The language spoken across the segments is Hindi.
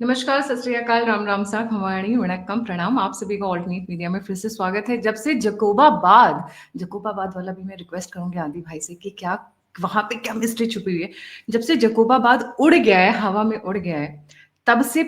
नमस्कार, सत श्री अकाल, राम राम सा, खमाणी, वणक्कम, प्रणाम। आप सभी का ऑल्टरनेट मीडिया में फिर से स्वागत है। जब से जकोबाबाद वाला भी मैं रिक्वेस्ट करूंगी आदि भाई से कि क्या वहां पे क्या मिस्ट्री छुपी हुई है। जब से जकोबाबाद उड़ गया है, हवा में उड़ गया है, तब से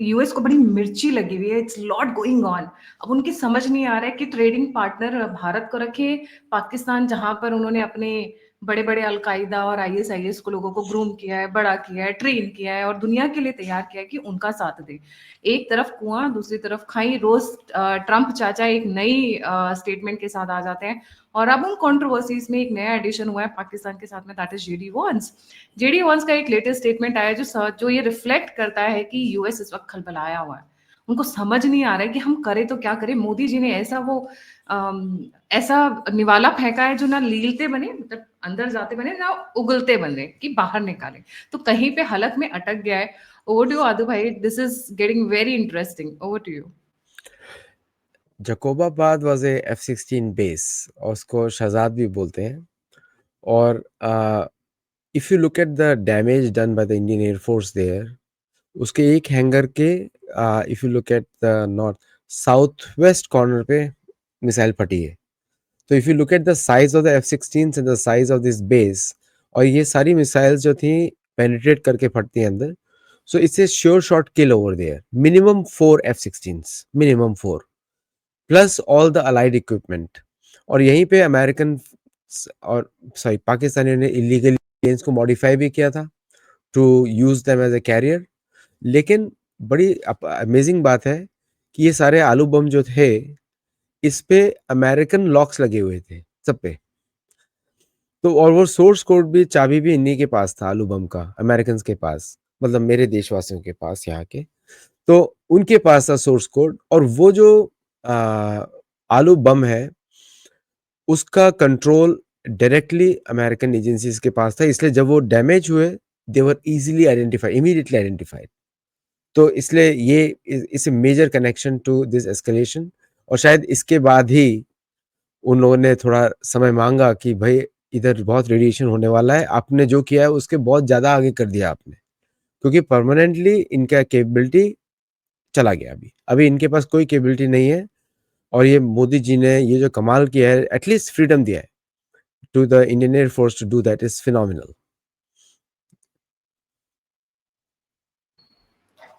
यूएस को बड़ी मिर्ची लगी हुई है। It's lot going on. अब उनकी समझ नहीं आ रहा है कि ट्रेडिंग पार्टनर भारत को रखे, पाकिस्तान जहां पर उन्होंने अपने बड़े बड़े अलकायदा और आईएसआईएस को लोगों को ग्रूम किया है, बड़ा किया है, ट्रेन किया है और दुनिया के लिए तैयार किया है कि उनका साथ दे। एक तरफ कुआं, दूसरी तरफ खाई। रोज ट्रंप चाचा एक नई स्टेटमेंट के साथ आ जाते हैं। और अब उन कंट्रोवर्सीज में एक नया एडिशन हुआ है पाकिस्तान के साथ में, that is JD Vance. JD Vance का एक लेटेस्ट स्टेटमेंट आया जो ये रिफ्लेक्ट करता है कि यूएस इस वक्त खलबलाया हुआ है। उनको समझ नहीं आ रहा है कि हम करें तो क्या करें। मोदी जी ने ऐसा निवाला फेंका है जो ना लीलते बने, मतलब अंदर जाते बने, ना उगलते बने कि बाहर निकाले। तो कहीं पे हलक में अटक गया है। ओवर टू यू आदू भाई, this is getting very interesting. Over to you. Jacobabad was a F-16 base और उसको शहजाद भी बोलते हैं। और if you look at the damage done by the Indian air force there, उसके एक हैंगर के if you look at the north south west corner पे मिसाइल फटी है। तो if you look at the size of the F-16 and the size of this base, और ये सारी मिसाइल्स जो थी पेनिट्रेट करके फटती हैं अंदर, so it's a sure shot kill over there. Minimum 4 F-16s, minimum 4, plus all the allied equipment. और यहीं पे अमेरिकन और सॉरी पाकिस्तानियों ने इलीगली प्लेन्स को मॉडिफाई भी किया था to use them as a carrier. लेकिन बड़ी अमेजिंग बात है कि ये सारे आलू बम जो थे, इस पे अमेरिकन लॉक्स लगे हुए थे सब पे। तो और वो सोर्स कोड भी, चाबी भी इन्हीं के पास था, आलू बम का, अमेरिकन के पास, मतलब मेरे देशवासियों के पास यहाँ के। तो उनके पास था सोर्स कोड। और वो जो आलू बम है, उसका कंट्रोल डायरेक्टली अमेरिकन एजेंसीज के पास था। इसलिए जब वो डैमेज हुए, they were easily identified, immediately identified. तो इसलिए ये इस major connection to this escalation. और शायद इसके बाद ही उन लोगों ने थोड़ा समय मांगा कि भाई इधर बहुत रेडिएशन होने वाला है, आपने जो किया है उसके बहुत ज़्यादा आगे कर दिया आपने, क्योंकि परमानेंटली इनका कैपेबिलिटी चला गया। अभी अभी इनके पास कोई कैपेबिलिटी नहीं है। और ये मोदी जी ने ये जो कमाल किया है, एटलीस्ट फ्रीडम दिया है to the Indian air force to do that, is phenomenal.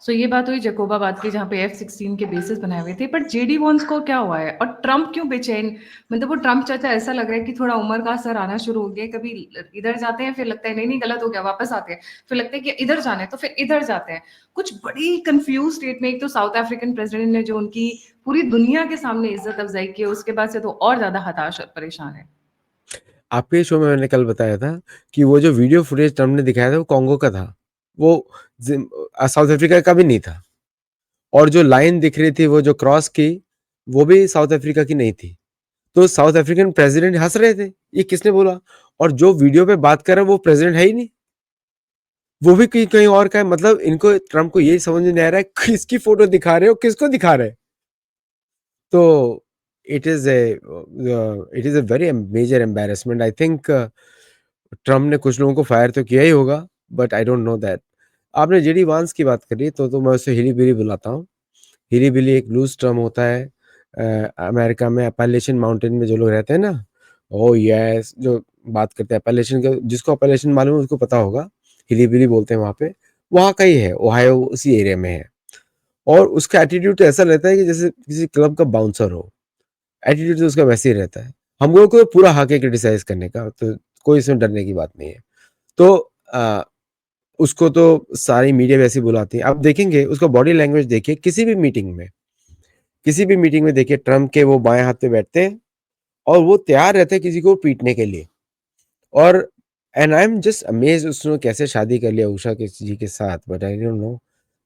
So ये बात हुई जकोबाबाद की, जहाँ पे F-16 के बेसिस बनाए हुए थे। पर जेडी वॉन्स को क्या हुआ है और ट्रम्प क्यों बेचैन? मतलब वो ट्रम्प चाचा ऐसा लग रहा है कि थोड़ा उम्र का असर आना शुरू हो गया। कभी इधर जाते हैं, फिर लगता है नहीं नहीं गलत हो गया, वापस आते हैं, फिर लगता है कि इधर जाना है तो फिर इधर जाते हैं। कुछ बड़ी कंफ्यूज स्टेट में। एक तो साउथ अफ्रीकन प्रेसिडेंट ने जो उनकी पूरी दुनिया के सामने इज्जत अफजाई की है, उसके बाद से तो और ज्यादा हताश और परेशान है। आपके शो में मैंने कल बताया था कि वो जो वीडियो फुटेज ट्रम्प ने दिखाया था वो कॉन्गो का था, वो साउथ अफ्रीका का भी नहीं था। और जो लाइन दिख रही थी, वो जो क्रॉस की, वो भी साउथ अफ्रीका की नहीं थी। तो साउथ अफ्रीकन प्रेसिडेंट हंस रहे थे, ये किसने बोला? और जो वीडियो पे बात कर रहा है वो प्रेसिडेंट है ही नहीं, वो भी कहीं कहीं और का है। मतलब इनको, ट्रम्प को यही समझ में नहीं आ रहा है किसकी फोटो दिखा रहे हो, किसको दिखा रहे हैं। तो it is a very major embarrassment. I think Trump ने कुछ लोगों को फायर तो किया ही होगा, but I don't know that. आपने जेडी वांस की बात करी, तो मैं उसे हिली बिली बुलाता हूँ। हिली बिली एक लूज टर्म होता है अमेरिका में। अपैलेशियन माउंटेन में जो लोग रहते हैं ना, ओ यस, जो बात करते हैं अपैलेशियन के, जिसको अपैलेशियन मालूम है उसको पता होगा। हिली बिली बोलते हैं वहाँ का ही है, ओहायो उसी एरिया में है। और उसका एटीट्यूड तो ऐसा रहता है कि जैसे किसी क्लब का बाउंसर हो। एटीट्यूड तो उसका वैसे ही रहता है। हम लोगों को पूरा हक है क्रिटिसाइज करने का, तो कोई इसमें डरने की बात नहीं है। तो उसको तो सारी मीडिया वैसे ही बुलाती है। आप देखेंगे उसका बॉडी लैंग्वेज, देखिए किसी भी मीटिंग में देखिए ट्रम्प के वो बाएं हाथ पे बैठते हैं और वो तैयार रहते हैं किसी को पीटने के लिए। और and I am just amaze, उसने कैसे शादी कर लिया उषा के जी के साथ, बट आई डोंट नो।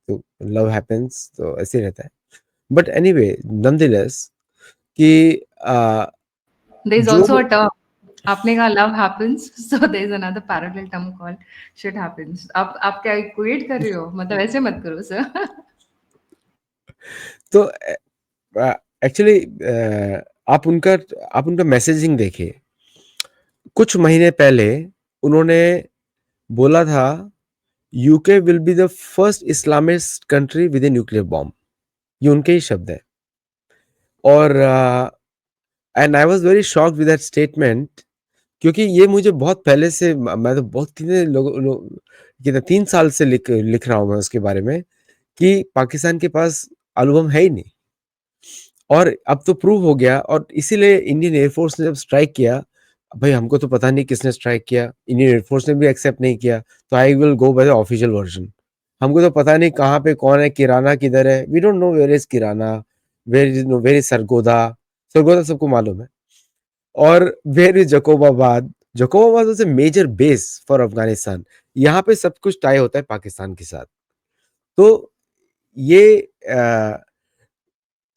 तो लव हैपेंस, तो ऐसे ही रहता है। बट एनीवे, नॉनदलेस कि देयर इज जो आल्सो अ टर्म। आपने कहा love happens, so there is another parallel term called shit happens. आप क्या इक्वेट कर रहे हो? मतलब ऐसे मत करो सर। तो एक्चुअली आप उनका आप उनका मैसेजिंग देखिए। कुछ महीने पहले उन्होंने बोला था UK will be the first Islamist country with a nuclear bomb. ये उनके ही शब्द है। और and I was very shocked with that statement, क्योंकि ये मुझे बहुत पहले से मैं तो बहुत कितने कितने 3 साल से लिख रहा हूँ मैं उसके बारे में कि पाकिस्तान के पास अणु बम है ही नहीं। और अब तो प्रूव हो गया, और इसीलिए इंडियन एयरफोर्स ने जब स्ट्राइक किया, भाई हमको तो पता नहीं किसने स्ट्राइक किया, इंडियन एयरफोर्स ने भी एक्सेप्ट नहीं किया, तो I will go by the official version. हमको तो पता नहीं कहाँ पे कौन है, किराना किधर है, we don't know where is Kirana, where is Sargodha. Sargodha सबको मालूम है। और where is Jacobabad. Jacobabad was a major base for Afghanistan. यहाँ पे सब कुछ टाई होता है पाकिस्तान के साथ। तो ये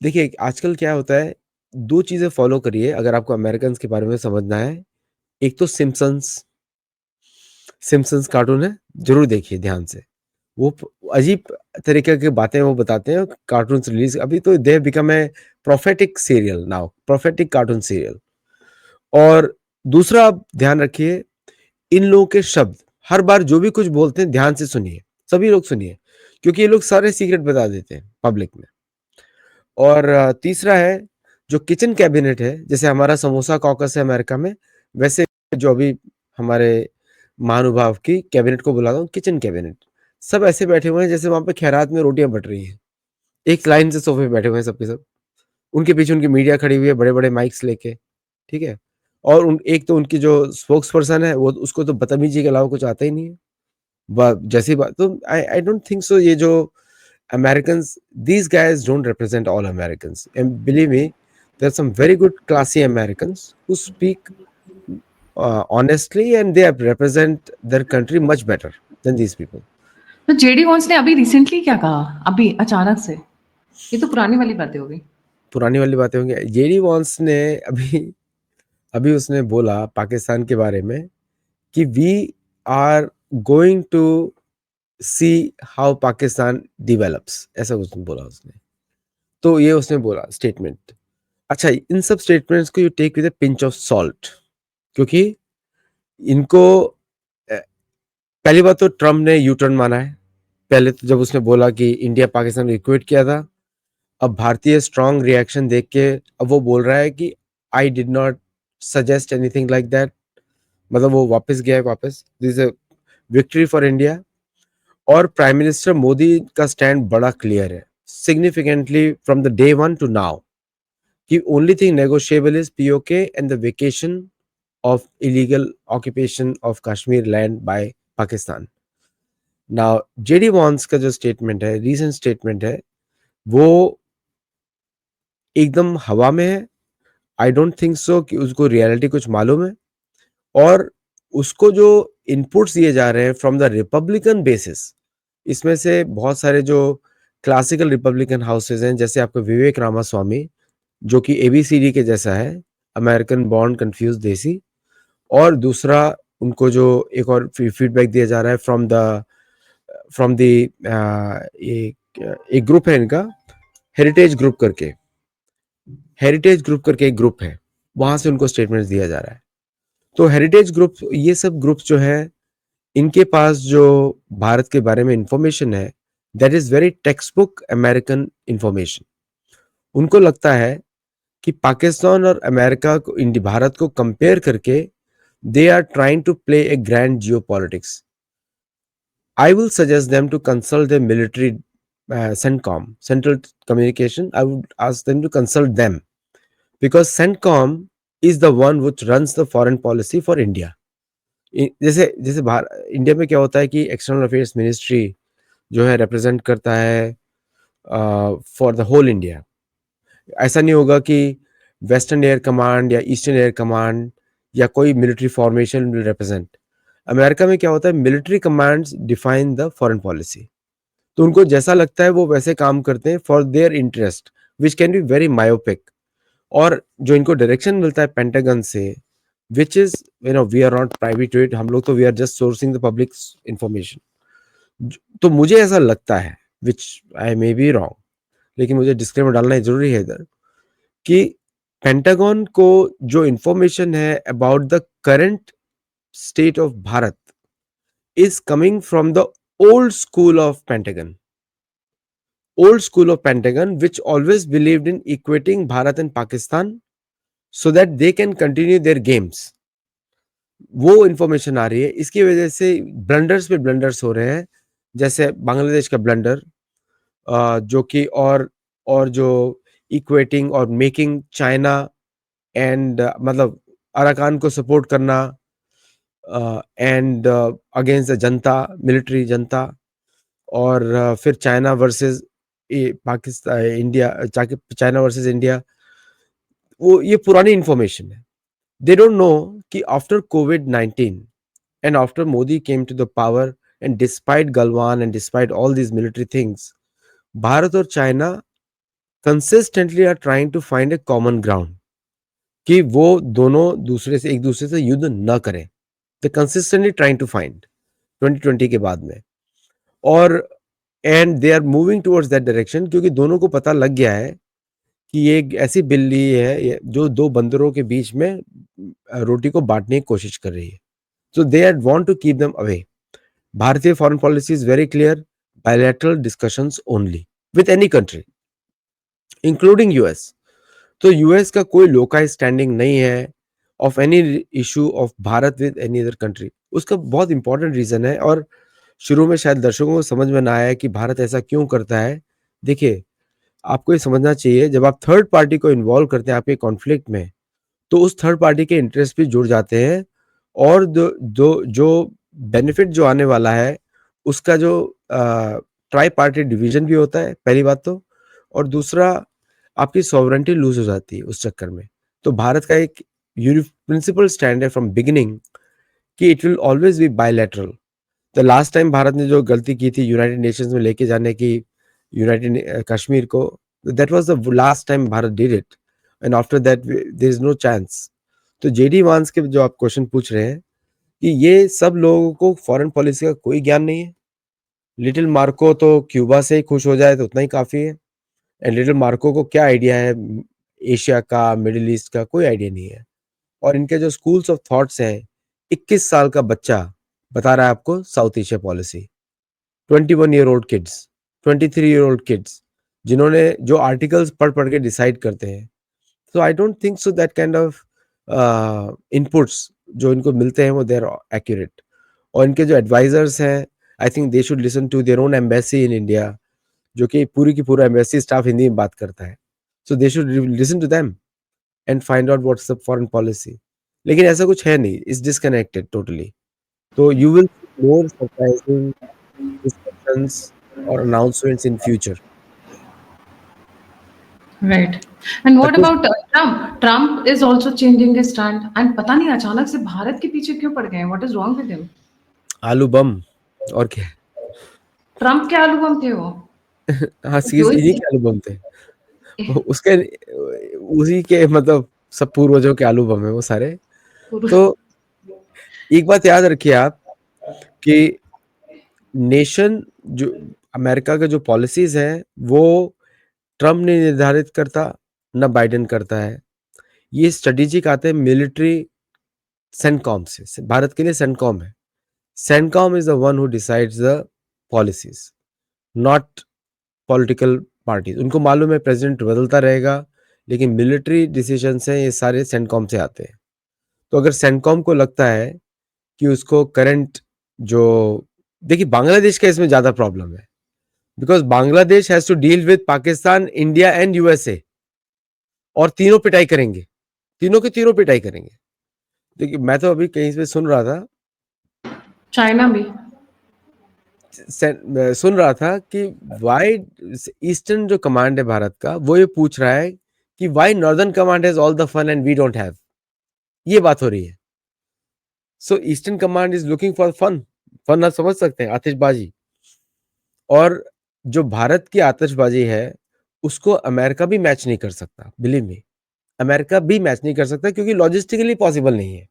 देखिए आजकल क्या होता है, 2 चीज़ें फ़ॉलो करिए अगर आपको अमेरिकन्स के बारे में समझना है। एक तो सिम्पसन्स कार्टून है, ज़रूर देखिए ध्यान से। वो प अजीब तरीके की बातें वो बताते हैं, कार्टून्स रिलीज़ अभी तो they have become a prophetic serial now, prophetic cartoon serial. और दूसरा आप ध्यान रखिए, इन लोगों के शब्द हर बार जो भी कुछ बोलते हैं ध्यान से सुनिए, सभी लोग सुनिए, क्योंकि ये लोग सारे सीक्रेट बता देते हैं पब्लिक में। और तीसरा है जो किचन कैबिनेट है, जैसे हमारा समोसा कॉकस है अमेरिका में, वैसे जो अभी हमारे महानुभाव की कैबिनेट को बुलाता हूँ किचन कैबिनेट, सब ऐसे बैठे हुए हैं जैसे वहां पे खैरात में रोटियां बट रही हैं। एक लाइन से सोफे पे बैठे हुए हैं सबके सब। उनके पीछे उनकी मीडिया खड़ी हुई है बड़े बड़े माइक्स लेके। ठीक है। और एक तो उनकी जो स्पोक्स पर्सन है वो, उसको तो बदतमीजी के अलावा कुछ आता ही नहीं है। जैसी बात तो आई डोंट थिंक सो ये जो Americans, these guys don't represent all Americans. And believe me, there are some very good classy Americans who speak honestly, and they represent their country much better than these people. तो जेडी वॉन्स ने अभी रिसेंटली क्या कहा, अभी अचानक से? ये तो पुरानी वाली बातें हो गई। पुरानी वाली बातें होंगी। जेडी वॉन्स ने अभी अभी उसने बोला पाकिस्तान के बारे में कि we are going to see how Pakistan develops, ऐसा कुछ बोला उसने। तो ये उसने बोला स्टेटमेंट। अच्छा, इन सब स्टेटमेंट्स को you take with a pinch of salt, क्योंकि इनको पहली बात तो ट्रम्प ने यू टर्न माना है। पहले तो जब उसने बोला कि इंडिया पाकिस्तान को इक्वेट किया था, अब भारतीय स्ट्रॉन्ग रिएक्शन देख के अब वो बोल रहा है कि I did not suggest anything like that. मतलब वो वापस गया है वापस। This is a victory for India. और प्राइम मिनिस्टर मोदी का स्टैंड बड़ा क्लियर है, significantly from the day 1 to now, कि only thing negotiable is POK and the vacation of illegal occupation of Kashmir land by Pakistan. Now, JD Vance का जो स्टेटमेंट है, रीसेंट स्टेटमेंट है, वो एकदम हवा में है। आई डोंट थिंक सो कि उसको रियलिटी कुछ मालूम है। और उसको जो इनपुट्स दिए जा रहे हैं फ्रॉम द रिपब्लिकन बेसिस, इसमें से बहुत सारे जो क्लासिकल रिपब्लिकन हाउसेज हैं, जैसे आपका विवेक रामास्वामी, जो कि एबीसीडी के जैसा है, अमेरिकन बॉर्न कंफ्यूज देसी। और दूसरा उनको जो एक और फीडबैक दिया जा रहा है फ्रॉम द एक ग्रुप है इनका, हेरिटेज ग्रुप करके, एक ग्रुप है, वहां से उनको स्टेटमेंट दिया जा रहा है। तो हेरिटेज ग्रुप, ये सब ग्रुप जो है, इनके पास जो भारत के बारे में इंफॉर्मेशन है, that is very text book American information. उनको लगता है कि पाकिस्तान और अमेरिका को, भारत को कंपेयर करके, they are trying to play a grand geopolitics. I will suggest them to consult the military CENTCOM, Central Communication. I would ask them to consult them, because CENTCOM is the one which runs the foreign policy for India. जैसे जैसे इंडिया में क्या होता है कि एक्सटर्नल अफेयर्स मिनिस्ट्री जो है रिप्रेजेंट करता है फॉर द होल इंडिया। ऐसा नहीं होगा कि वेस्टर्न एयर कमांड या ईस्टर्न एयर कमांड या कोई military formation will represent. America में क्या होता है, military commands define the foreign policy. तो उनको जैसा लगता है वो वैसे काम करते हैं for their interest, which can be very myopic. और जो इनको डायरेक्शन मिलता है पेंटागन से, which is we are not private, हम लोग तो we are just sourcing the public information. तो मुझे ऐसा लगता है, विच आई मे बी रॉन्ग, लेकिन मुझे डिस्क्लेमर डालना जरूरी है इधर, कि पेंटागन को जो इंफॉर्मेशन है about the current state of Bharat is coming from the old school of Pentagon, old school of Pentagon, which always believed in equating Bharat and Pakistan so that they can continue their games. वो इंफॉर्मेशन आ रही है, इसकी वजह से ब्लंडर्स पे ब्लंडर्स हो रहे हैं, जैसे बांग्लादेश का ब्लंडर, जो कि और जो इक्वेटिंग और मेकिंग चाइना एंड मतलब अराकान को सपोर्ट करना and against the Janata, military जनता, और फिर China versus Pakistan, India, China versus India, वो ये पुरानी इंफॉर्मेशन है. दे डोंट नो कि after covid and after Modi came to the power, and despite Galwan and despite all these military things, Bharat और China consistently are trying to find a common ground कि वो दोनों दूसरे से एक दूसरे से युद्ध न करें. They consistently trying to find 2020 के बाद में, और and they are moving towards that direction, क्योंकि दोनों को पता लग गया है कि ये एक ऐसी बिल्ली है जो दो बंदरों के बीच में रोटी को बांटने की कोशिश कर रही है. So they had want to keep them away. Bharatiya foreign policy is very clear: bilateral discussions only with any country, including US. तो US का कोई लोकाई स्टैंडिंग नहीं है of any issue of Bharat with any other country. उसका बहुत इंपॉर्टेंट रीजन है, और शुरू में शायद दर्शकों को समझ में ना आया कि भारत ऐसा क्यों करता है. देखिए, आपको ये समझना चाहिए, जब आप थर्ड पार्टी को इन्वॉल्व करते हैं आपके कॉन्फ्लिक्ट में, तो उस थर्ड पार्टी के इंटरेस्ट भी जुड़ जाते हैं, और जो बेनिफिट जो आने वाला है उसका जो ट्राई पार्टी डिवीजन भी होता है, पहली बात तो, और दूसरा आपकी सॉवरेंटी लूज हो जाती है उस चक्कर में. तो भारत का एक प्रिंसिपल स्टैंड है फ्रॉम बिगिनिंग कि it will always be bilateral. The last time Bharat ने जो गलती की थी यूनाइटेड नेशंस में लेके जाने की यूनाइटेड कश्मीर को, that was the last time Bharat did it, and after that there is no chance. तो जेडी वांस के जो आप क्वेश्चन पूछ रहे हैं कि ये सब लोगों को फॉरेन पॉलिसी का कोई ज्ञान नहीं है. लिटिल मार्को तो क्यूबा से ही खुश हो जाए तो उतना ही काफी है, एंड लिटिल मार्को को क्या आइडिया है एशिया का, मिडिल ईस्ट का, कोई आइडिया नहीं है. और इनके जो स्कूल्स ऑफ थॉट्स हैं, 21 साल का बच्चा बता रहा है आपको South Asia policy, 21-year-old kids, 23-year-old kids, जिन्होंने जो आर्टिकल्स पढ़ पढ़ के डिसाइड करते हैं. So I don't think so that kind of inputs जो इनको मिलते हैं वो दे आर एक्यूरेट. और इनके जो एडवाइजर्स हैं, I think they should listen to their own embassy in India, जो कि पूरी की पूरा एम्बेसी स्टाफ हिंदी में बात करता है. So they should listen to them and find out what's the foreign policy. लेकिन ऐसा कुछ है नहीं, इट्स डिस्कनेक्टेड टोटली. तो you will more surprising discussions or announcements in future. Right. And what Suppose about Trump? Trump is also changing his stand. And पता नहीं अचानक से भारत के पीछे क्यों पड़ गए हैं? What is wrong with him? आलू बम और क्या. ट्रम्प के आलू बम थे वो. हाँ, सीरियस इन्हीं के आलू बम थे. उसके उसी के मतलब सब पूर्वजों के आलू बम है वो सारे. तो एक बात याद रखिए आप कि नेशन जो अमेरिका का जो पॉलिसीज हैं वो ट्रम्प ने निर्धारित करता, न बाइडेन करता है. ये स्ट्रेटेजिक आते हैं मिलिट्री सेंटकॉम से. भारत के लिए सेंटकॉम है. CENTCOM is the one who decides the policies, not political parties. उनको मालूम है प्रेसिडेंट बदलता रहेगा, लेकिन मिलिट्री डिसीजंस हैं ये सारे सेंटकॉम से आते हैं. तो अगर सेंटकॉम को लगता है कि उसको करंट जो, देखिए बांग्लादेश का इसमें ज्यादा प्रॉब्लम है, because Bangladesh has to deal with Pakistan, India and USA, और तीनों पिटाई करेंगे, तीनों के तीनों पिटाई करेंगे. देखिए मैं तो अभी कहीं पे सुन रहा था, चाइना भी सुन रहा था कि वाई ईस्टर्न जो कमांड है भारत का, वो ये पूछ रहा है कि why northern command has all the fun and we don't have. ये बात हो रही है. So eastern command is looking for fun. Fun आप समझ सकते हैं, आतिशबाजी. और जो भारत की आतिशबाजी है उसको अमेरिका भी मैच नहीं कर सकता. बिलीव मी, अमेरिका भी मैच नहीं कर सकता, क्योंकि लॉजिस्टिकली पॉसिबल नहीं है,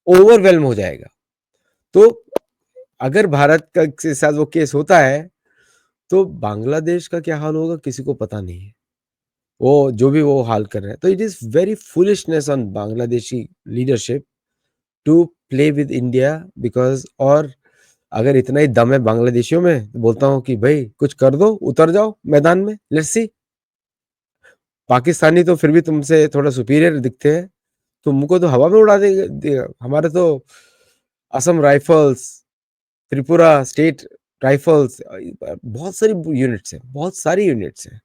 ओवरवेल्म हो जाएगा. तो अगर भारत का के साथ वो केस होता है तो बांग्लादेश का क्या हाल होगा किसी को पता नहीं है. वो जो भी वो हाल कर रहे हैं, तो it is very foolishness on Bangladeshi leadership to play with India, because और अगर इतना ही दम है बांग्लादेशियों में तो बोलता हूँ कि भाई कुछ कर दो, उतर जाओ मैदान में, लेट्स सी। पाकिस्तानी तो फिर भी तुमसे थोड़ा सुपीरियर दिखते हैं, तुमको तो हवा में उड़ा देगा। हमारे तो Assam rifles, Tripura state rifles, बहुत सारी यूनिट्स हैं, बहुत सारी यूनिट्स हैं।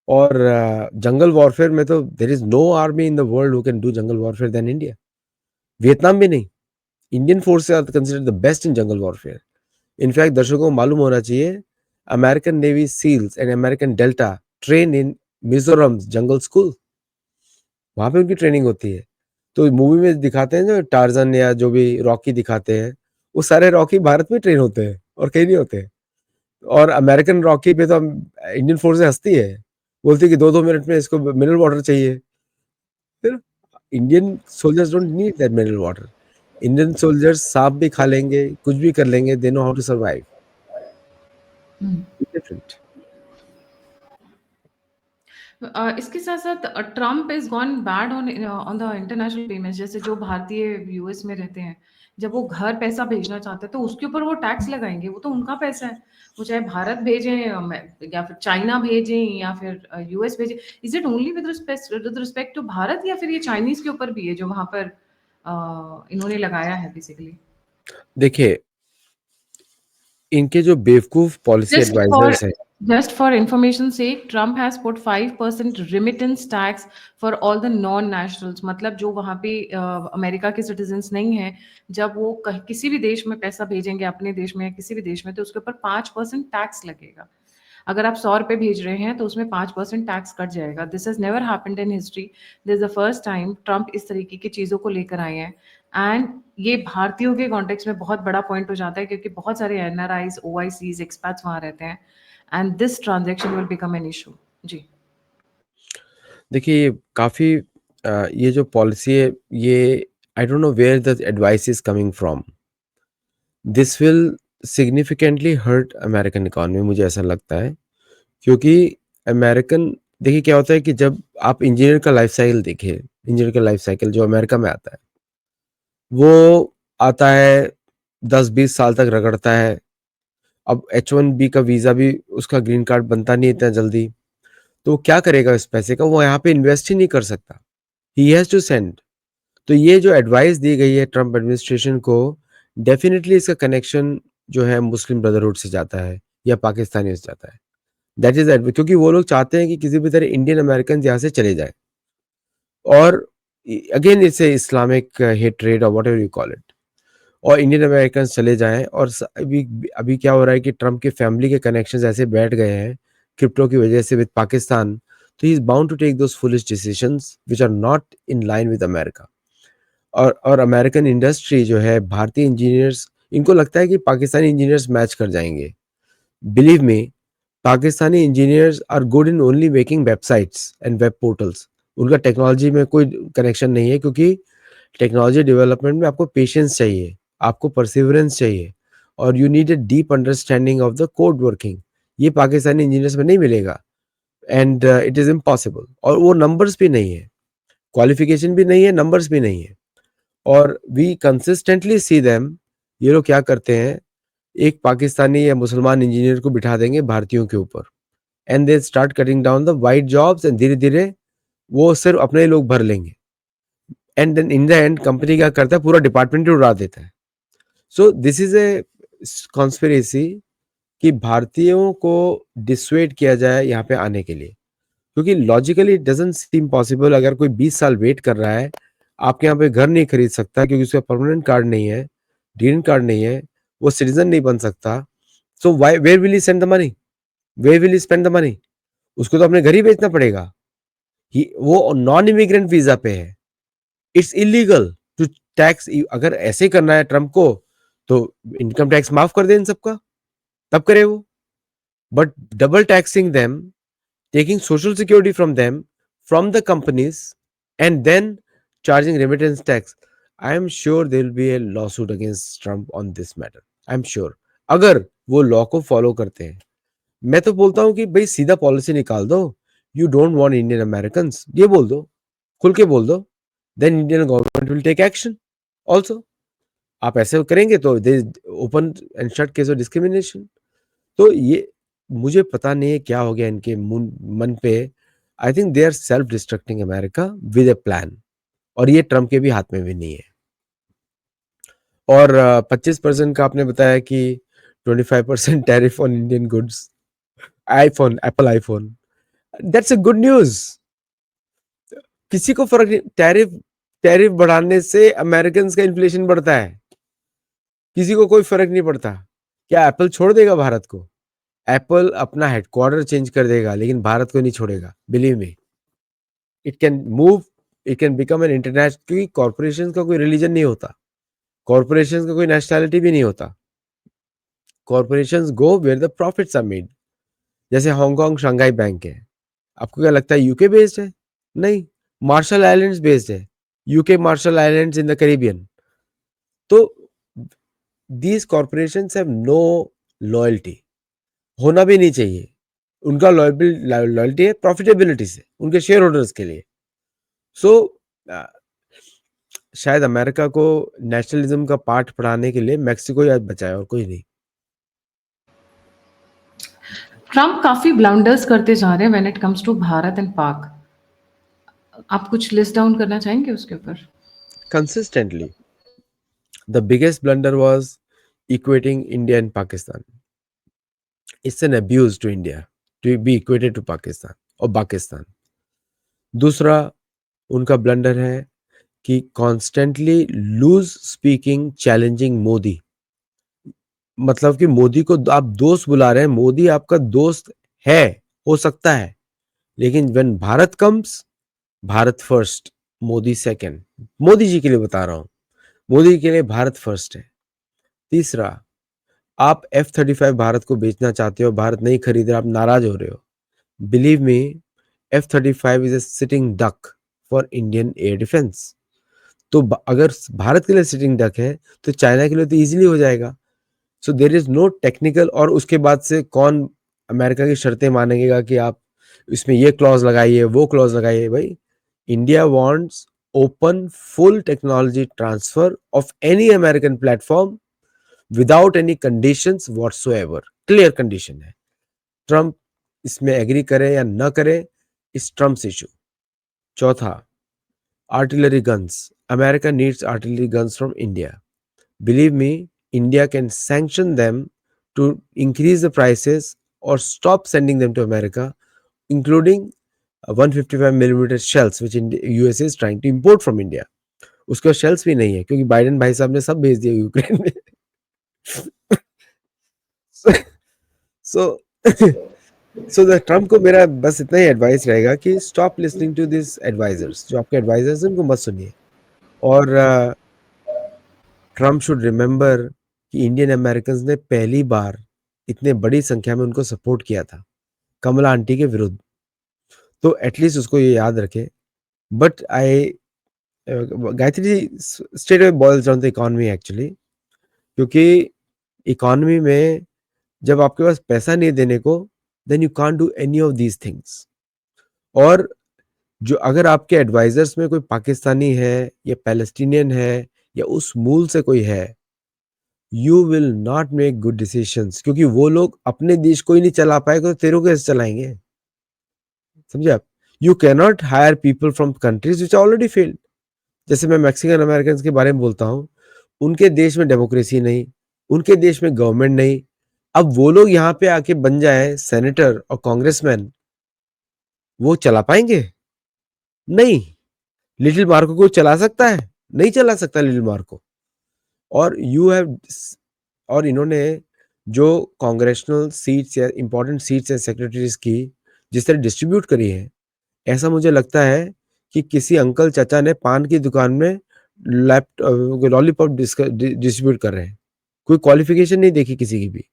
और जंगल वॉरफेयर में तो there is no army in the world who can do jungle warfare than India. Vietnam भी नहीं। Indian forces are considered the best in jungle warfare. In fact दर्शकों को मालूम होना चाहिए, American Navy SEALs and American Delta train in Mizoram jungle school, वहां पे उनकी ट्रेनिंग होती है। तो मूवी में दिखाते हैं जो टार्जन या जो भी रॉकी दिखाते हैं, वो सारे रॉकी भारत में ट्रेन होते हैं और कहीं नहीं होते। और अमेरिकन रॉकी पे तो इंडियन फोर्स हंसती है, बोलती है कि 2-2 मिनट में इसको मिनरल वाटर चाहिए। फिर Indian soldiers don't need that mineral water. Indian soldiers सांप भी खा लेंगे, कुछ भी कर लेंगे, they know how to survive. Different. इसके साथ साथ Trump is gone bad on the international payments. जैसे जो भारतीय यूएस में रहते हैं, जब वो घर पैसा भेजना चाहते हैं तो उसके ऊपर वो टैक्स लगाएंगे। वो तो उनका पैसा है, वो चाहे भारत भेजें या फिर चाइना भेजें या फिर यूएस भेजें। Is it only with respect to Bharat, या फिर ये चाइनीज के ऊपर भी है जो वहां पर इन्होंने लगाया है बेसिकली? देखिए, इनके जो बेवकूफ पॉलिसी Just for एडवाइजर्स हैं, just for information sake, Trump has put 5% remittance tax for all the non-nationals। मतलब जो वहाँ पे अमेरिका के सिटीजन्स नहीं हैं, जब वो किसी भी देश में पैसा भेजेंगे, अपने देश में या किसी भी देश में, तो उसके ऊपर 5% टैक्स लगेगा। अगर आप 100 रुपए भेज रहे हैं तो उसमें 5% टैक्स कट जाएगा। This has never happened in history. This is the first time Trump इस तरीके की चीज़ों को लेकर आए हैं। एंड ये भारतीयों के कॉन्टेक्स्ट में बहुत बड़ा पॉइंट हो जाता है, क्योंकि बहुत सारे एनआरआईज, ओआईसीज, एक्सपैट्स वहाँ रहते हैं। And this transaction will become an issue. जी। देखिए ये काफ़ी ये जो पॉलिसी है, ये I don't know where the advice is coming from. This will significantly hurt American economy, मुझे ऐसा लगता है। क्योंकि अमेरिकन, देखिए क्या होता है कि जब आप इंजीनियर का लाइफ साइकिल देखिए, इंजीनियर का लाइफ साइकिल जो अमेरिका में आता है, वो आता है 10-20 साल तक रगड़ता है। अब H-1B का वीज़ा भी, उसका ग्रीन कार्ड बनता नहीं इतना जल्दी, तो वो क्या करेगा इस पैसे का? वो यहाँ पे इन्वेस्ट ही नहीं कर सकता। He has to send. तो ये जो एडवाइस दी गई है ट्रम्प एडमिनिस्ट्रेशन को, डेफिनिटली इसका कनेक्शन जो है मुस्लिम ब्रदरहुड से जाता है या पाकिस्तानियों से जाता है। दैट इज़ एड, क्योंकि वो लोग चाहते हैं कि किसी भी तरह इंडियन अमेरिकन्स यहाँ से चले जाएँ। और again it's a Islamic hatred और व्हाटएवर यू कॉल इट, और इंडियन अमेरिकन्स चले जाएँ। और अभी अभी क्या हो रहा है कि ट्रम्प की फैमिली के कनेक्शंस ऐसे बैठ गए हैं क्रिप्टो की वजह से विद पाकिस्तान, तो he is bound to take those foolish decisions which are not in line with America. और अमेरिकन इंडस्ट्री जो है, भारतीय इंजीनियर्स, इनको लगता है कि पाकिस्तानी इंजीनियर्स मैच कर जाएँगे। Believe me, Pakistani engineers are good in only making websites and web portals. उनका टेक्नोलॉजी में कोई कनेक्शन नहीं है, क्योंकि टेक्नोलॉजी डेवलपमेंट में आपको पेशेंस चाहिए, आपको परसिवरेंस चाहिए, और you need a deep understanding of the code working. ये पाकिस्तानी इंजीनियर्स में नहीं मिलेगा, एंड इट इज़ इम्पॉसिबल। और वो नंबर्स भी नहीं है, क्वालिफिकेशन भी नहीं है, नंबर्स भी नहीं है। और वी कंसिस्टेंटली सी देम, ये लोग क्या करते हैं, एक पाकिस्तानी या मुसलमान इंजीनियर को बिठा देंगे भारतीयों के ऊपर, and they start cutting down the white jobs, and धीरे-धीरे वो सिर्फ अपने ही लोग भर लेंगे। And then in the end company क्या करता है, पूरा डिपार्टमेंट ही उड़ा देता है। So this is a conspiracy कि भारतीयों को डिसस्वेड किया जाए यहाँ पे आने के लिए। क्योंकि logically it doesn't seem possible. अगर कोई 20 साल वेट कर रहा है, आपके यहाँ पे घर नहीं खरीद सकता क्योंकि उसका परमानेंट कार्ड नहीं है, ग्रीन कार्ड नहीं है, वो सिटीज़न नहीं बन सकता, so why, where will he send the money? Where will he spend the money? उसको तो अपने घर ही बेचना पड़ेगा। वो नॉन इमिग्रेंट वीज़ा पे है। It's illegal to tax. अगर ऐसे करना है ट्रम्प को, तो इनकम टैक्स माफ कर दे इन सबका, तब करे वो। But double taxing them, taking social security from them, from the companies, and then charging remittance tax. I am sure there will be a lawsuit against Trump on this matter. I am sure. अगर वो लॉ को फॉलो करते हैं, मैं तो बोलता हूँ कि भाई सीधा पॉलिसी निकाल दो, you don't want Indian American, ये बोल दो, खुल के बोल दो, then Indian government will take action also. आप ऐसे करेंगे तो open and shut case of discrimination. तो ये मुझे पता नहीं है क्या हो गया इनके मन पे। I think they are self destructing America with a plan, और ये ट्रम्प के भी हाथ में भी नहीं है। और 25% का आपने बताया कि 25% tariff on Indian goods, iPhone, Apple iPhone, that's a good news. किसी को फर्क नहीं, टैरिफ टैरिफ बढ़ाने से अमेरिकन का इन्फ्लेशन बढ़ता है, किसी को कोई फर्क नहीं पड़ता। क्या एप्पल छोड़ देगा भारत को? एप्पल अपना हेडक्वार्टर चेंज कर देगा लेकिन भारत को नहीं छोड़ेगा, believe me. It can move, it can become an international, क्योंकि कॉर्पोरेशन का कोई रिलीजन नहीं होता, कॉर्पोरेशन का कोई नेशनैलिटी भी नहीं होता। Corporation go where the profits are made. जैसे हांगकांग शंघाई बैंक है, आपको क्या लगता है यूके बेस्ड है? नहीं, मार्शल आइलैंड्स बेस्ड है, UK Marshall Islands in the Caribbean. तो these corporations have no loyalty, होना भी नहीं चाहिए। उनका लॉयल्टी है प्रॉफिटेबिलिटी से, उनके शेयर होल्डर्स के लिए। सो शायद अमेरिका को नेशनलिज्म का पाठ पढ़ाने के लिए मेक्सिको ही आज बचा है और कोई नहीं। ट्रम्प काफी ब्लंडर्स करते जा रहे हैं when it comes to Bharat and Pak. आप कुछ लिस्ट डाउन करना चाहेंगे उसके ऊपर? Consistently, the biggest blunder was equating India and Pakistan. It's an abuse to India to be equated to Pakistan और पाकिस्तान। दूसरा उनका ब्लंडर है कि constantly loose speaking challenging Modi. मतलब कि मोदी को आप दोस्त बुला रहे हैं, मोदी आपका दोस्त है, हो सकता है, लेकिन when Bharat comes, Bharat first, Modi second. Modi ji के लिए बता रहा हूं, मोदी के लिए भारत फर्स्ट है। तीसरा, आप F-35 भारत को बेचना चाहते हो, भारत नहीं खरीद रहा, आप नाराज हो रहे हो। Believe me, F-35 is a sitting duck for Indian air defence. तो अगर भारत के लिए सिटिंग डक है तो चाइना के लिए तो इजीली हो जाएगा। सो देर इज नो टेक्निकल, और उसके बाद से कौन अमेरिका की शर्तें मानेगा कि आप इसमें ये क्लॉज लगाइए, वो क्लॉज लगाइए? भाई, India wants open full technology transfer of any American platform without any conditions whatsoever. Clear condition है। ट्रम्प इसमें एग्री करे या न करे, इस ट्रम्प्स इशू। चौथा, artillery guns. America needs artillery guns from India. Believe me, India can sanction them to increase the prices or stop sending them to America, including 155 millimeter shells, which USA is trying to import from India. उसके शेल्स भी नहीं है क्योंकि बाइडेन भाई साहब ने सब भेज दिया यूक्रेन में। सो सो द ट्रम्प को मेरा बस इतना ही एडवाइस रहेगा कि stop listening to this advisers. जो आपके एडवाइजर्स हैं उनको मत सुनिए। और ट्रम्प शुड रिमेंबर कि इंडियन अमेरिकन ने पहली बार इतने बड़ी संख्या में उनको सपोर्ट किया था कमला आंटी के विरुद्ध। तो एटलीस्ट उसको ये याद रखे। But I Gayatri ji, state में boils down the economy actually, क्योंकि इकोनॉमी में जब आपके पास पैसा नहीं देने को, then you can't do any of these things. और जो अगर आपके एडवाइजर्स में कोई पाकिस्तानी है या पैलेस्टीनियन है या उस मूल से कोई है, you will not make good decisions, क्योंकि वो लोग अपने देश को ही नहीं चला पाएगा तो तेरे को कैसे चलाएंगे? समझे आप? You can not hire people from countries which already failed. जैसे मैं मैक्सिकन अमेरिकन के बारे में बोलता हूँ, उनके देश में डेमोक्रेसी नहीं, उनके देश में गवर्नमेंट नहीं। अब वो लोग यहाँ पे आके बन जाए सेनेटर और कांग्रेसमैन, वो चला पाएंगे? नहीं। लिटिल मार्को को चला सकता है? नहीं चला सकता लिटिल मार्को। और यू हैव, और इन्होंने जो कांग्रेशनल सीट्स या इंपॉर्टेंट सीट्स या सेक्रेटरीज की जिस तरह डिस्ट्रीब्यूट करी है, ऐसा मुझे लगता है कि किसी अंकल चाचा ने पान की दुकान में लॉलीपॉप डिस्ट्रीब्यूट कर रहे हैं। कोई क्वालिफिकेशन नहीं देखी किसी की भी।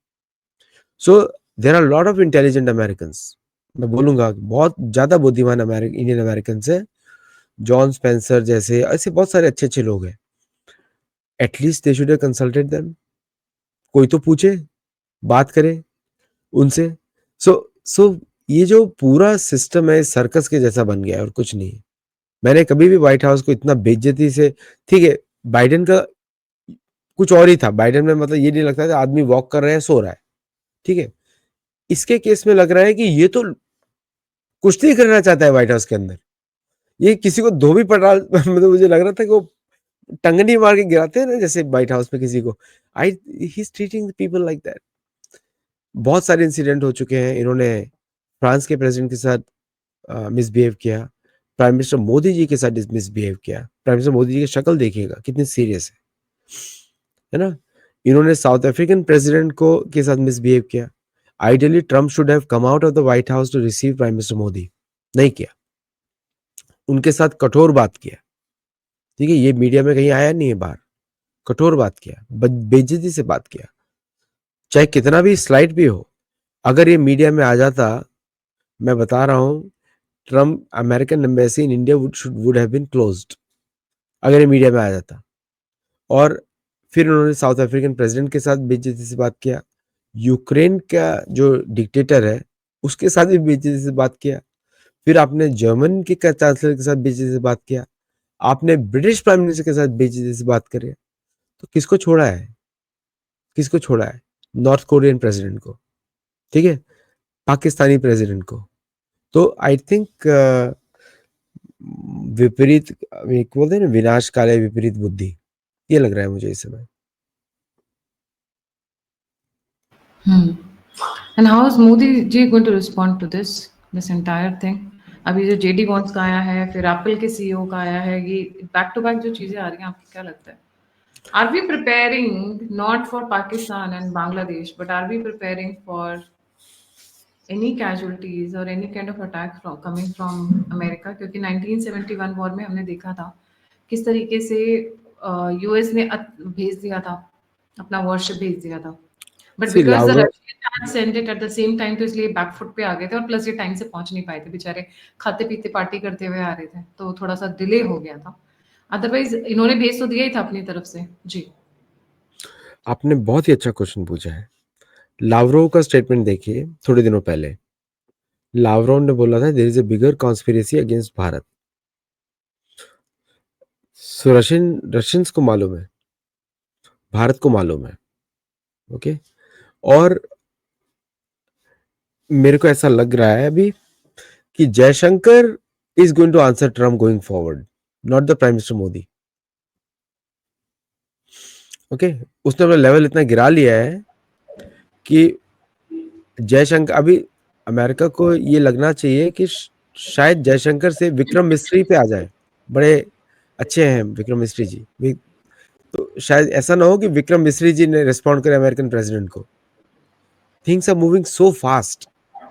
So there are lot of intelligent American. मैं बोलूंगा बहुत ज्यादा बुद्धिमान इंडियन अमेरिकन है। जॉन स्पेंसर जैसे ऐसे बहुत सारे अच्छे अच्छे लोग हैं। At least they should have consulted them. कोई तो पूछे, बात करे उनसे। सो ये जो पूरा सिस्टम है सर्कस के जैसा बन गया है और कुछ नहीं। मैंने कभी भी व्हाइट हाउस को इतना बेइज्जती से, ठीक है, बाइडेन का कुछ और ही था। बाइडेन में मतलब ये नहीं लगता था आदमी वॉक कर रहा है, सो रहा है, ठीक है। इसके केस में लग रहा है कि ये तो कुछ नहीं करना चाहता है व्हाइट हाउस के अंदर। ये किसी को धोबी पड़ा मतलब मुझे लग रहा था कि वो टंगनी मार के गिराते हैं ना जैसे व्हाइट हाउस में किसी को। I he is treating people like that. बहुत सारे इंसिडेंट हो चुके हैं। इन्होंने फ्रांस के प्रेसिडेंट के साथ मिसबिहेव किया, प्राइम मिनिस्टर मोदी जी के साथ मिसबिहेव किया। प्राइम मिनिस्टर मोदी जी की शक्ल देखिएगा कितनी सीरियस है ना। इन्होंने साउथ अफ्रीकन प्रेसिडेंट को के साथ मिसबिहेव किया। Ideally Trump should have come out of the White House to receive prime minister Modi, नहीं किया। उनके साथ कठोर बात किया, ठीक है। ये मीडिया में कहीं आया नहीं है बाहर। कठोर बात किया, बेइज्जती से बात किया, चाहे कितना भी स्लाइट भी हो। अगर ये मीडिया में आ जाता, मैं बता रहा हूं, Trump American embassy in India would have been closed, अगर ये मीडिया में आ जाता। और फिर उन्होंने साउथ अफ्रीकन प्रेसिडेंट के साथ बेइज्जती से बात किया। यूक्रेन का जो डिक्टेटर है उसके साथ भी बेइज्जती से बात किया। फिर आपने जर्मन के चांसलर के साथ बेइज्जती से बात किया। आपने ब्रिटिश प्राइम मिनिस्टर के साथ बेइज्जती से बात करी। तो किसको छोड़ा है? किसको छोड़ा है? नॉर्थ कोरियन प्रेसिडेंट को, ठीक है, पाकिस्तानी प्रेसिडेंट को। तो आई थिंक विपरीत, एक बोलते हैं ना, विनाश काले विपरीत बुद्धि, ये लग रहा है मुझे इस समय। And how is Modi ji going to respond to this entire thing? अभी जो जेडी वॉन्स का आया है, फिर एप्पल के सीईओ का आया है, ये बैक टू बैक जो चीजें आ रही हैं, आपको क्या लगता है? Are we preparing not for Pakistan and Bangladesh, but are we preparing for any casualties or any kind of attack from coming from America? क्योंकि 1971 वॉर में हमने देखा था किस तरीके से यूएस ने भेज दिया था, अपना वॉरशिप भेज दिया था, but see because the Lavrov Russian send it at the same time, तो इसलिए बैकफुट पे आ गए थे और प्लस ये टाइम से पहुंच नहीं पाए थे बेचारे, खाते पीते पार्टी करते हुए आ रहे थे, तो थोड़ा सा डिले हो गया था। अदरवाइज इन्होंने भेज तो दिया ही था अपनी तरफ से। जी। आपने बहुत ही अच्छा क्वेश्चन पूछा है। लावरो का स्टेटमेंट देखिए थोड़े दिनों पहले। लावरो ने बोला था there is a bigger conspiracy against Bharat. So Russians को मालूम है, भारत को मालूम है, ओके। और मेरे को ऐसा लग रहा है अभी कि Jaishankar is going to answer Trump going forward, not the prime minister Modi, okay. उसने अपना लेवल इतना गिरा लिया है कि जयशंकर अभी अमेरिका को ये लगना चाहिए कि शायद जयशंकर से विक्रम मिस्त्री पे आ जाए। बड़े अच्छे हैं विक्रम मिस्त्री जी। तो शायद ऐसा ना हो कि विक्रम मिस्री जी ने रिस्पॉन्ड करे अमेरिकन प्रेसिडेंट को। Things are moving so fast.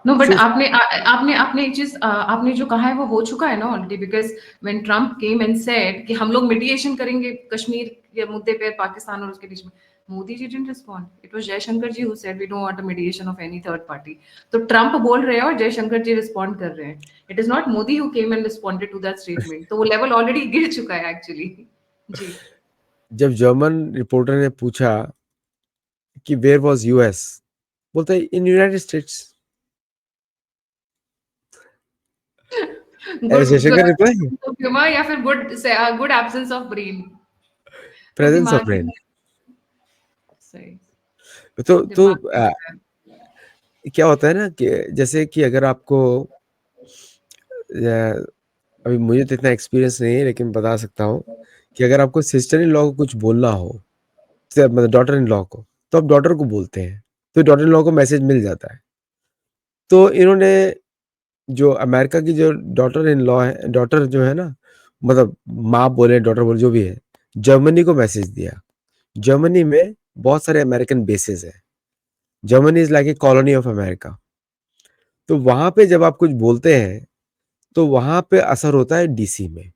No but so आपने एक चीज आपने जो कहा है वो हो चुका है ना already, because when Trump came and said कि हम लोग मीडिएशन करेंगे कश्मीर के मुद्दे पे पाकिस्तान और उसके बीच में, Modi ji didn't respond, it was Jaishankar ji who said we don't want a mediation of any third party. तो ट्रम्प बोल रहे हैं और जयशंकर जी रिस्पॉन्ड कर रहे हैं, it is not Modi who came and responded to that statement, तो वो लेवल ऑलरेडी गिर चुका है एक्चुअली। जी। जब जर्मन रिपोर्टर ने पूछा कि वेयर वाज यूएस, बोलता है in United states. Good Jaishankar reply humour या फिर good good absence of brain, वो प्रेजेंस ऑफ दिमाग ही ब्रेन। नहीं। सही। तो दिमाग नहीं है। क्या होता है ना कि जैसे कि अगर आपको अभी मुझे तो इतना एक्सपीरियंस नहीं है लेकिन बता सकता हूँ कि अगर आपको सिस्टर इन लॉ को कुछ बोलना हो, मतलब डॉटर इन लॉ को, तो आप डॉटर को बोलते हैं, तो डॉटर इन लॉ को मैसेज मिल जाता है। तो इन्होंने जो अमेरिका की जो डॉटर इन लॉ है, डॉटर जो है ना, मतलब माँ बोले डॉटर बोले जो भी है, जर्मनी को मैसेज दिया। जर्मनी में बहुत सारे अमेरिकन बेसेस है। Germany is like a colony of America. तो वहां पे जब आप कुछ बोलते हैं तो वहां पे असर होता है डीसी में।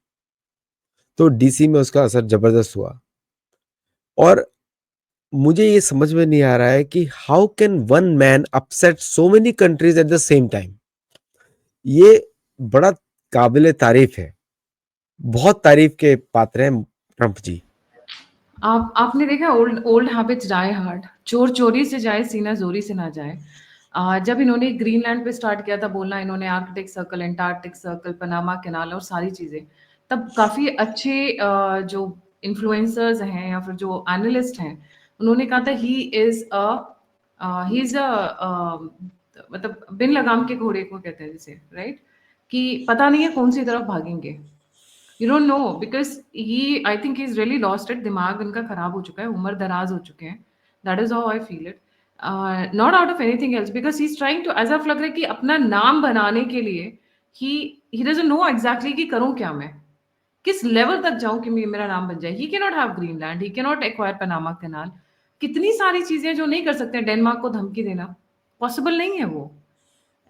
तो डीसी में उसका असर जबरदस्त हुआ। और मुझे ये समझ में नहीं आ रहा है कि how can one man upset so many countries at the same time. ये बड़ा काबिले तारीफ है, बहुत तारीफ के पात्र हैं ट्रंप जी। आप आपने देखा old old habits die hard, चोर चोरी से जाए सीना जोरी से ना जाए। जब इन्होंने ग्रीनलैंड पे स्टार्ट किया था बोलना, इन्होंने Arctic circle, Antarctic circle, Panama canal और सारी चीजें, तब काफी अच्छे जो इन्फ्लुएंसर्स हैं या फिर जो एनालिस्ट हैं, उन्होंने कहा था ही इज अ मतलब बिन लगाम के घोड़े को कहते हैं जिसे, राइट? कि पता नहीं है कौन सी तरफ भागेंगे। You don't know because he I think he is really lost it, दिमाग उनका खराब हो चुका है, उम्र दराज हो चुके हैं। That is how I feel it, not out of anything else, because he is trying to, as of लग रहा है कि अपना नाम बनाने के लिए ही डजंट नो एग्जैक्टली कि करूं क्या मैं, किस लेवल तक जाऊं कि मेरा नाम बन जाए। He can not have Greenland, he can not acquire Panama canal, कितनी सारी चीजें जो नहीं कर सकते हैं। डेनमार्क को धमकी देना पॉसिबल नहीं है वो।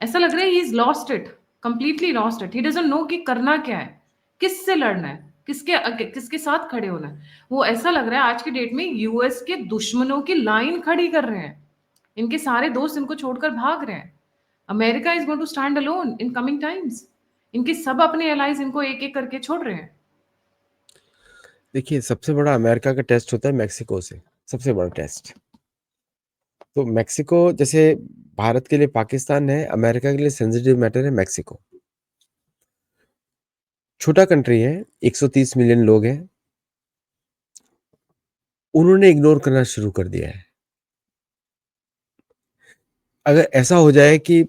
ऐसा लग रहा है he is lost it, completely lost it. He doesn't know कि करना क्या है, किससे लड़ना है, किसके साथ खड़े होना है। वो ऐसा लग रहा है आज की डेट में यूएस के दुश्मनों की लाइन खड़ी कर रहे हैं, इनके सारे दोस्त इनको छोड़कर भाग रहे हैं। America is going to stand alone in coming times. इनके सब अपने एलाइज इनको एक एक करके छोड़ रहे हैं। देखिए, सबसे बड़ा अमेरिका का टेस्ट होता है मेक्सिको से, सबसे बड़ा टेस्ट। तो मेक्सिको जैसे भारत के लिए पाकिस्तान है, अमेरिका के लिए सेंसिटिव मैटर है मेक्सिको। छोटा कंट्री है, 130 मिलियन लोग हैं, उन्होंने इग्नोर करना शुरू कर दिया है। अगर ऐसा हो जाए कि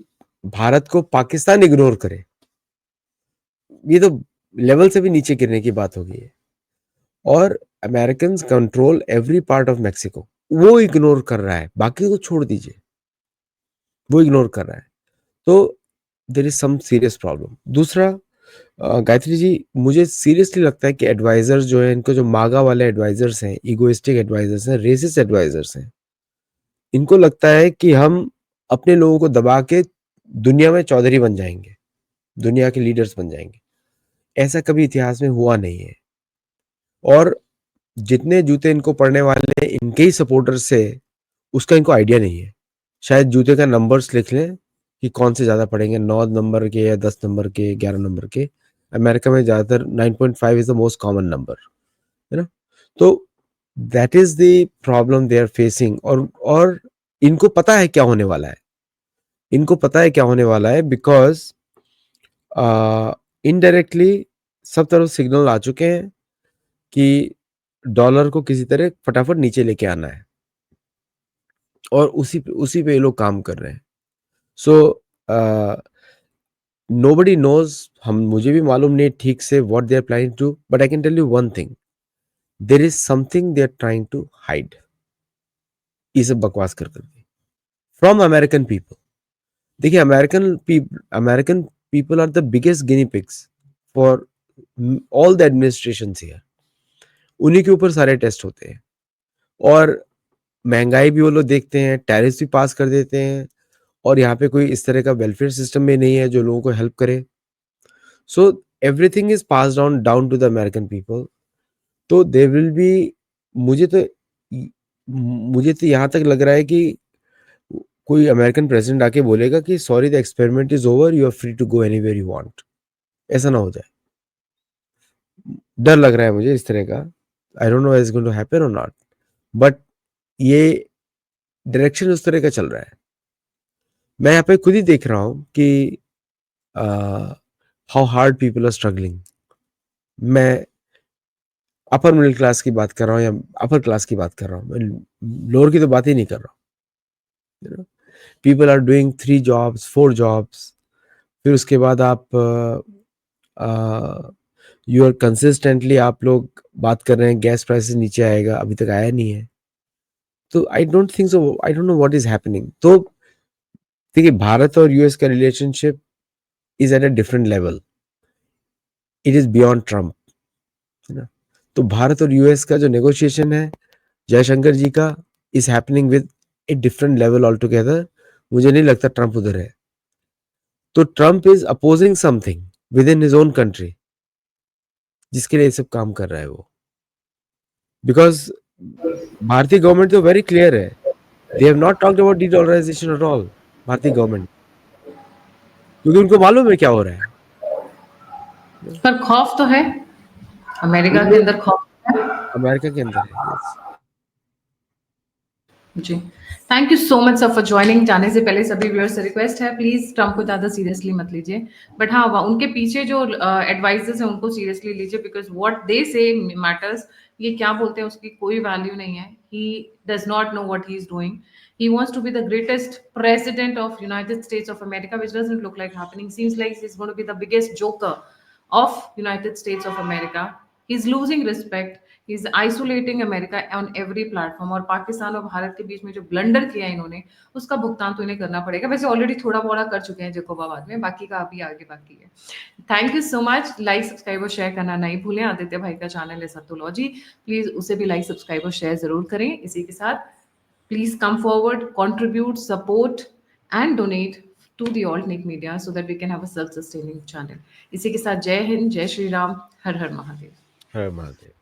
भारत को पाकिस्तान इग्नोर करे, ये तो लेवल से भी नीचे गिरने की बात होगी। और American control every part of Mexico, वो इग्नोर कर रहा है, बाकी तो छोड़ दीजिए, वो इग्नोर कर रहा है। तो there is some serious problem. दूसरा, गायत्री जी, मुझे सीरियसली लगता है कि एडवाइजर्स जो है, इनको जो मागा वाले एडवाइजर्स हैं, इगोइस्टिक एडवाइजर्स हैं, रेसिस्ट एडवाइजर्स हैं, इनको लगता है कि हम अपने लोगों को दबा के दुनिया में चौधरी बन जाएंगे, दुनिया के लीडर्स बन जाएंगे। ऐसा कभी इतिहास में हुआ नहीं है। और जितने जूते इनको पड़ने वाले इनके ही सपोर्टर्स से, उसका इनको आइडिया नहीं है। शायद जूते का नंबर्स लिख लें कि कौन से ज़्यादा पड़ेंगे, 9 नंबर के या 10 नंबर के, 11 नंबर के। अमेरिका में ज़्यादातर 9.5 is the most common number, है ना? तो that is the problem they are facing. और इनको पता है क्या होने वाला है, इनको पता है क्या होने वाला है, बिकॉज इनडायरेक्टली सब तरफ सिग्नल आ चुके हैं कि डॉलर को किसी तरह फटाफट नीचे लेके आना है, और उसी पे ये लोग काम कर रहे हैं। सो nobody knows, मुझे भी मालूम नहीं ठीक से what they are planning to do, but I can tell you one thing, there is something they are trying to hide, ये सब बकवास कर करके from American people। देखिए, American people are the biggest guinea pigs for all the administrations here। उन्हीं के ऊपर सारे टेस्ट होते हैं, और महंगाई भी वो लोग देखते हैं, टैरिफ भी पास कर देते हैं, और यहाँ पे कोई इस तरह का वेलफेयर सिस्टम भी नहीं है जो लोगों को हेल्प करे। So everything is pass down to the American people. तो दे विल बी, मुझे तो मुझे तो यहाँ तक लग रहा है कि कोई अमेरिकन प्रेसिडेंट आके बोलेगा कि sorry the experiment is over, you are free to go anywhere you want. ऐसा ना हो जाए, डर लग रहा है मुझे इस तरह का। I don't know is going to happen और नॉट, बट ये डायरेक्शन उस तरह का चल रहा है। मैं यहाँ पे खुद ही देख रहा हूँ कि how hard people are struggling. मैं अपर मिडिल क्लास की बात कर रहा हूँ या अपर क्लास की बात कर रहा हूँ, मैं लोअर की तो बात ही नहीं कर रहा हूँ। People are doing 3 jobs 4 jobs, फिर उसके बाद आप यू आर कंसिस्टेंटली, आप लोग बात कर रहे हैं गैस प्राइसेस नीचे आएगा, अभी तक आया नहीं है। तो आई don't think so, I don't know what is happening. तो देखिए, भारत और यूएस का relationship is at a different level, it is beyond Trump, है ना? तो भारत और यूएस का जो नेगोशिएशन है जयशंकर जी का, is happening with a different level all together. मुझे नहीं लगता ट्रम्प उधर है। तो Trump is opposing something with in his own country, जिसके लिए ये सब काम कर रहा है वो। बिकॉज भारतीय गवर्नमेंट तो वेरी क्लियर है, they have not talked about dedollarization at all, भारतीय गवर्नमेंट, क्योंकि उनको मालूम है क्या हो रहा है। पर खौफ तो है, अमेरिका के अंदर खौफ है। अमेरिका के अंदर है, yes। जी, thank you so much sir for joining. जाने से पहले सभी व्यूअर्स से रिक्वेस्ट है, प्लीज ट्रम्प को ज्यादा सीरियसली मत लीजिए, बट हाँ उनके पीछे जो एडवाइजर्स हैं उनको सीरियसली लीजिए, बिकॉज व्हाट दे से मैटर्स। ये क्या बोलते हैं उसकी कोई वैल्यू नहीं है। He does not know what he is doing. He wants to be the greatest president of United States of America, which doesn't look like happening. Seems like he's going to be the biggest joker of United States of America. He's losing respect. He's isolating America on every platform. और पाकिस्तान और भारत के बीच में जो ब्लंडर किया है इन्होंने, उसका भुगतान तो इन्हें करना पड़ेगा। वैसे ऑलरेडी थोड़ा बहुत कर चुके हैं जकोबाबाद में, बाकी का अभी आगे बाकी है। Thank you so much. Like subscribe और शेयर करना नहीं भूलें। आदित्य भाई का चैनल है सत्तोलॉजी, प्लीज उसे भी लाइक सब्सक्राइब और शेयर जरूर करें। इसी के साथ please come forward, contribute, support, and donate to the Altnik Media so that we can have a self-sustaining channel. इसी के साथ जय हिंद, जय श्री राम, हर हर महादेव। हर महादेव।